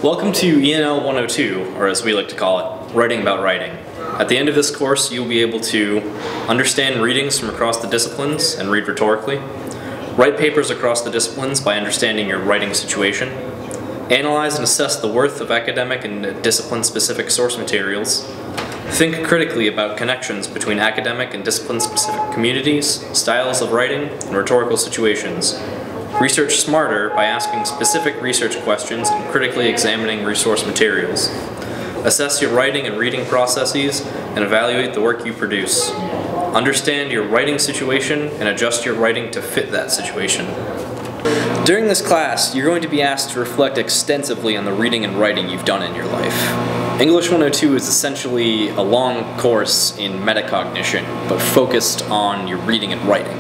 Welcome to ENL 102, or as we like to call it, Writing About Writing. At the end of this course, you'll be able to understand readings from across the disciplines and read rhetorically, write papers across the disciplines by understanding your writing situation, analyze and assess the worth of academic and discipline-specific source materials, think critically about connections between academic and discipline-specific communities, styles of writing, and rhetorical situations. Research smarter by asking specific research questions and critically examining resource materials. Assess your writing and reading processes and evaluate the work you produce. Understand your writing situation and adjust your writing to fit that situation. During this class, you're going to be asked to reflect extensively on the reading and writing you've done in your life. English 102 is essentially a long course in metacognition, but focused on your reading and writing.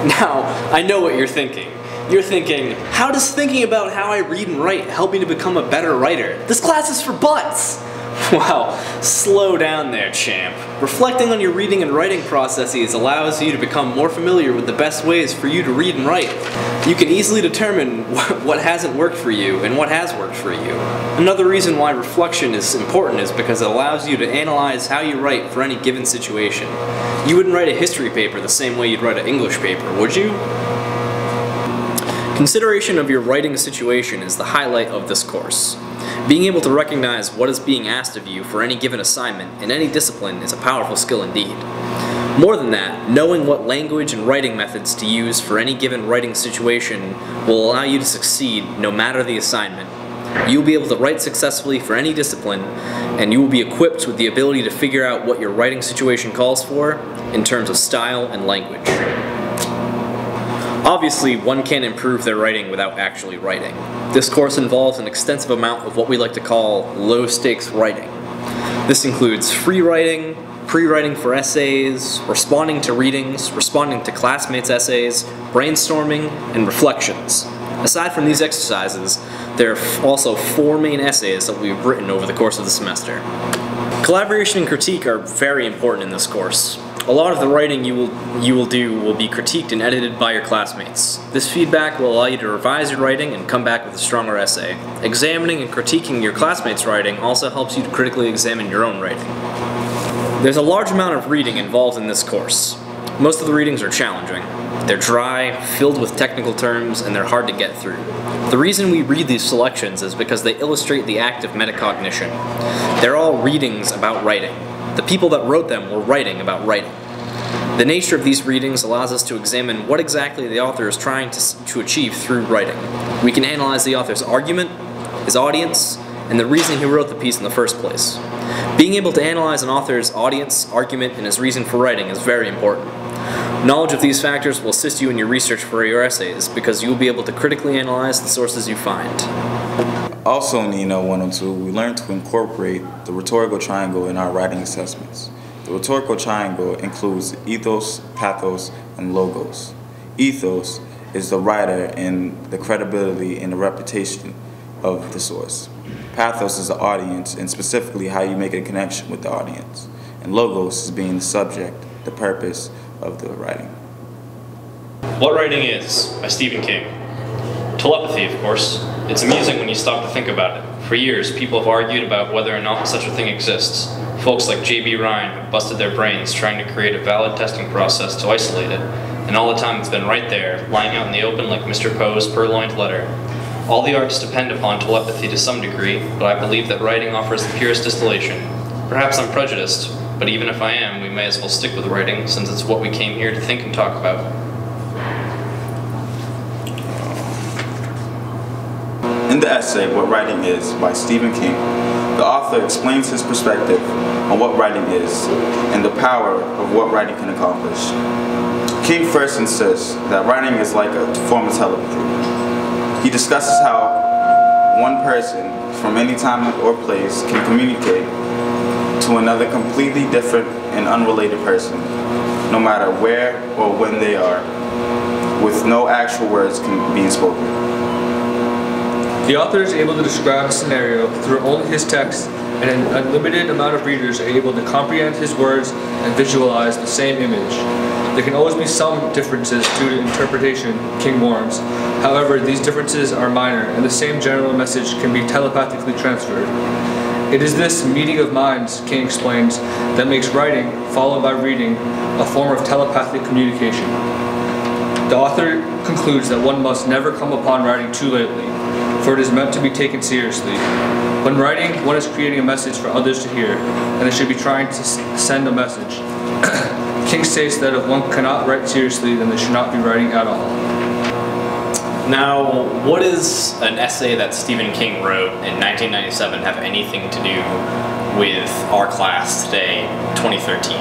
Now, I know what you're thinking. You're thinking, how does thinking about how I read and write help me to become a better writer? This class is for butts! Well, slow down there, champ. Reflecting on your reading and writing processes allows you to become more familiar with the best ways for you to read and write. You can easily determine what hasn't worked for you and what has worked for you. Another reason why reflection is important is because it allows you to analyze how you write for any given situation. You wouldn't write a history paper the same way you'd write an English paper, would you? Consideration of your writing situation is the highlight of this course. Being able to recognize what is being asked of you for any given assignment in any discipline is a powerful skill indeed. More than that, knowing what language and writing methods to use for any given writing situation will allow you to succeed no matter the assignment. You will be able to write successfully for any discipline, and you will be equipped with the ability to figure out what your writing situation calls for in terms of style and language. Obviously, one can't improve their writing without actually writing. This course involves an extensive amount of what we like to call low-stakes writing. This includes free writing, pre-writing for essays, responding to readings, responding to classmates' essays, brainstorming, and reflections. Aside from these exercises, there are also 4 main essays that we've written over the course of the semester. Collaboration and critique are very important in this course. A lot of the writing you will do will be critiqued and edited by your classmates. This feedback will allow you to revise your writing and come back with a stronger essay. Examining and critiquing your classmates' writing also helps you to critically examine your own writing. There's a large amount of reading involved in this course. Most of the readings are challenging. They're dry, filled with technical terms, and they're hard to get through. The reason we read these selections is because they illustrate the act of metacognition. They're all readings about writing. The people that wrote them were writing about writing. The nature of these readings allows us to examine what exactly the author is trying to achieve through writing. We can analyze the author's argument, his audience, and the reason he wrote the piece in the first place. Being able to analyze an author's audience, argument, and his reason for writing is very important. Knowledge of these factors will assist you in your research for your essays because you will be able to critically analyze the sources you find. Also in ENL 102, we learned to incorporate the rhetorical triangle in our writing assessments. The rhetorical triangle includes ethos, pathos, and logos. Ethos is the writer and the credibility and the reputation of the source. Pathos is the audience and specifically how you make a connection with the audience. And logos is being the subject, the purpose of the writing. What Writing Is by Stephen King. Telepathy, of course. It's amusing when you stop to think about it. For years, people have argued about whether or not such a thing exists. Folks like J.B. Ryan have busted their brains trying to create a valid testing process to isolate it, and all the time it's been right there, lying out in the open like Mr. Poe's purloined letter. All the arts depend upon telepathy to some degree, but I believe that writing offers the purest distillation. Perhaps I'm prejudiced, but even if I am, we may as well stick with writing, since it's what we came here to think and talk about. In the essay, What Writing Is, by Stephen King, the author explains his perspective on what writing is and the power of what writing can accomplish. King first insists that writing is like a form of telepathy. He discusses how one person from any time or place can communicate to another completely different and unrelated person, no matter where or when they are, with no actual words being spoken. The author is able to describe a scenario through only his text, and an unlimited amount of readers are able to comprehend his words and visualize the same image. There can always be some differences due to interpretation, King warns. However, these differences are minor, and the same general message can be telepathically transferred. It is this meeting of minds, King explains, that makes writing, followed by reading, a form of telepathic communication. The author concludes that one must never come upon writing too lately, for it is meant to be taken seriously. When writing, one is creating a message for others to hear, and they should be trying to send a message. King states that if one cannot write seriously, then they should not be writing at all. Now, what does an essay that Stephen King wrote in 1997 have anything to do with our class today, 2013?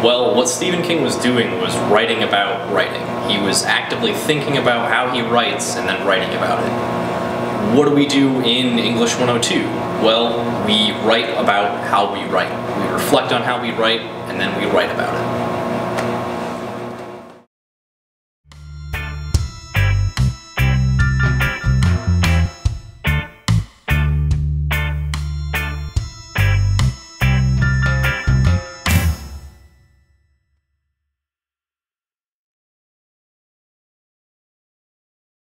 Well, what Stephen King was doing was writing about writing. He was actively thinking about how he writes and then writing about it. What do we do in English 102? Well, we write about how we write. We reflect on how we write, and then we write about it.